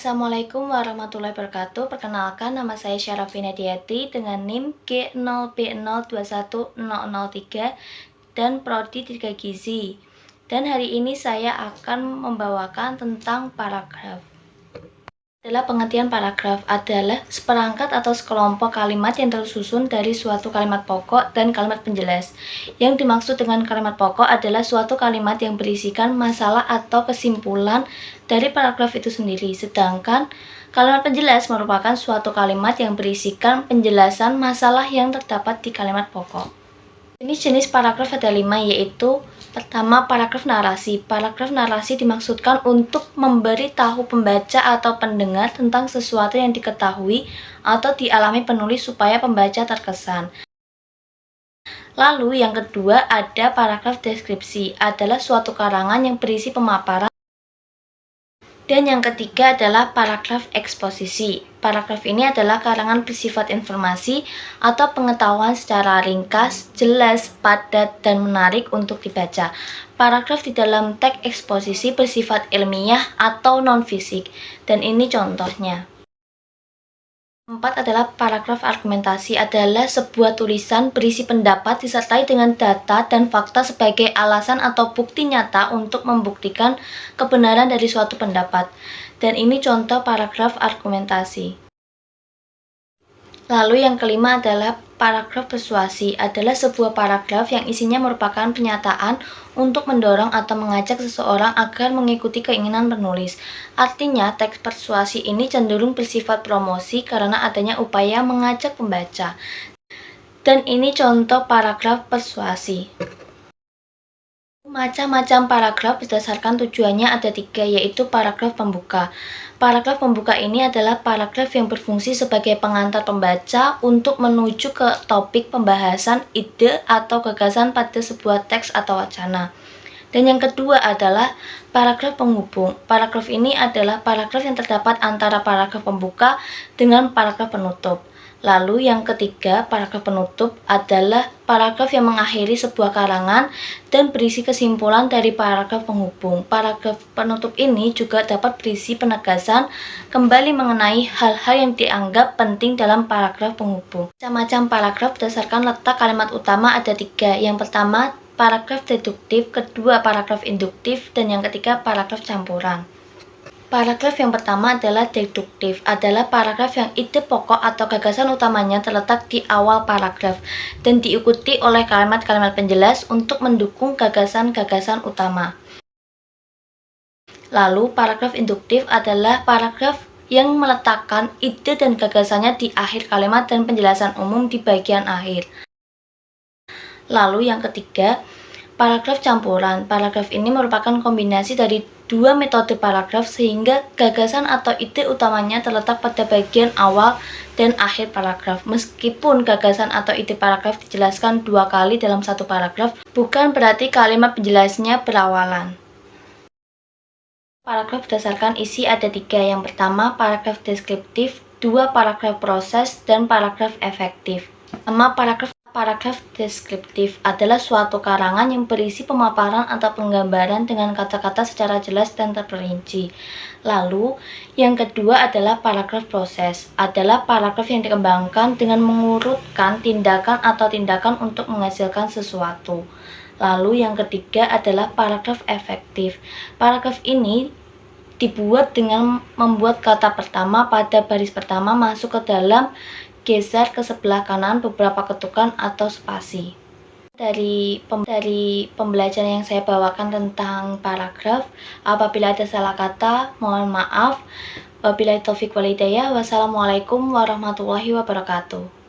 Assalamualaikum warahmatullahi wabarakatuh. Perkenalkan, nama saya Syarafina Diati dengan NIM G0B021003 dan Prodi 3 Gizi. Dan hari ini saya akan membawakan tentang paragraf. Pengertian paragraf adalah seperangkat atau sekelompok kalimat yang tersusun dari suatu kalimat pokok dan kalimat penjelas. Yang dimaksud dengan kalimat pokok adalah suatu kalimat yang berisikan masalah atau kesimpulan dari paragraf itu sendiri. Sedangkan kalimat penjelas merupakan suatu kalimat yang berisikan penjelasan masalah yang terdapat di kalimat pokok. Jenis-jenis paragraf ada 5, yaitu pertama, paragraf narasi. Paragraf narasi dimaksudkan untuk memberi tahu pembaca atau pendengar tentang sesuatu yang diketahui atau dialami penulis supaya pembaca terkesan. Lalu yang kedua ada paragraf deskripsi, adalah suatu karangan yang berisi pemaparan. Dan yang ketiga adalah paragraf eksposisi. Paragraf ini adalah karangan bersifat informasi atau pengetahuan secara ringkas, jelas, padat, dan menarik untuk dibaca. Paragraf di dalam teks eksposisi bersifat ilmiah atau non-fisik, dan ini contohnya. 4 adalah paragraf argumentasi, adalah sebuah tulisan berisi pendapat disertai dengan data dan fakta sebagai alasan atau bukti nyata untuk membuktikan kebenaran dari suatu pendapat. Dan ini contoh paragraf argumentasi. Lalu yang kelima adalah paragraf persuasi, adalah sebuah paragraf yang isinya merupakan pernyataan untuk mendorong atau mengajak seseorang agar mengikuti keinginan penulis. Artinya, teks persuasi ini cenderung bersifat promosi karena adanya upaya mengajak pembaca. Dan ini contoh paragraf persuasi. Macam-macam paragraf berdasarkan tujuannya ada 3, yaitu paragraf pembuka. Paragraf pembuka ini adalah paragraf yang berfungsi sebagai pengantar pembaca untuk menuju ke topik pembahasan, ide, atau gagasan pada sebuah teks atau wacana. Dan yang kedua adalah paragraf penghubung. Paragraf ini adalah paragraf yang terdapat antara paragraf pembuka dengan paragraf penutup. Lalu yang ketiga, paragraf penutup adalah paragraf yang mengakhiri sebuah karangan dan berisi kesimpulan dari paragraf penghubung. Paragraf penutup ini juga dapat berisi penegasan kembali mengenai hal-hal yang dianggap penting dalam paragraf penghubung. Macam-macam paragraf berdasarkan letak kalimat utama ada 3. Yang pertama, paragraf deduktif, kedua paragraf induktif, dan yang ketiga paragraf campuran. Paragraf yang pertama adalah deduktif, adalah paragraf yang ide pokok atau gagasan utamanya terletak di awal paragraf dan diikuti oleh kalimat-kalimat penjelas untuk mendukung gagasan-gagasan utama. Lalu paragraf induktif adalah paragraf yang meletakkan ide dan gagasannya di akhir kalimat dan penjelasan umum di bagian akhir. Lalu yang ketiga, paragraf campuran. Paragraf ini merupakan kombinasi dari 2 metode paragraf sehingga gagasan atau ide utamanya terletak pada bagian awal dan akhir paragraf. Meskipun gagasan atau ide paragraf dijelaskan 2 kali dalam satu paragraf, bukan berarti kalimat penjelasnya berawalan. Paragraf berdasarkan isi ada 3. Yang pertama, paragraf deskriptif, 2 paragraf proses, dan paragraf efektif. Pertama, Paragraf deskriptif adalah suatu karangan yang berisi pemaparan atau penggambaran dengan kata-kata secara jelas dan terperinci. Lalu, yang kedua adalah paragraf proses, adalah paragraf yang dikembangkan dengan mengurutkan tindakan atau tindakan untuk menghasilkan sesuatu. Lalu, yang ketiga adalah paragraf efektif. Paragraf ini dibuat dengan membuat kata pertama pada baris pertama masuk ke dalam, geser ke sebelah kanan beberapa ketukan atau spasi. Dari pembelajaran yang saya bawakan tentang paragraf, apabila ada salah kata, mohon maaf. Wabillahi taufiq wal hidayah. Wassalamualaikum warahmatullahi wabarakatuh.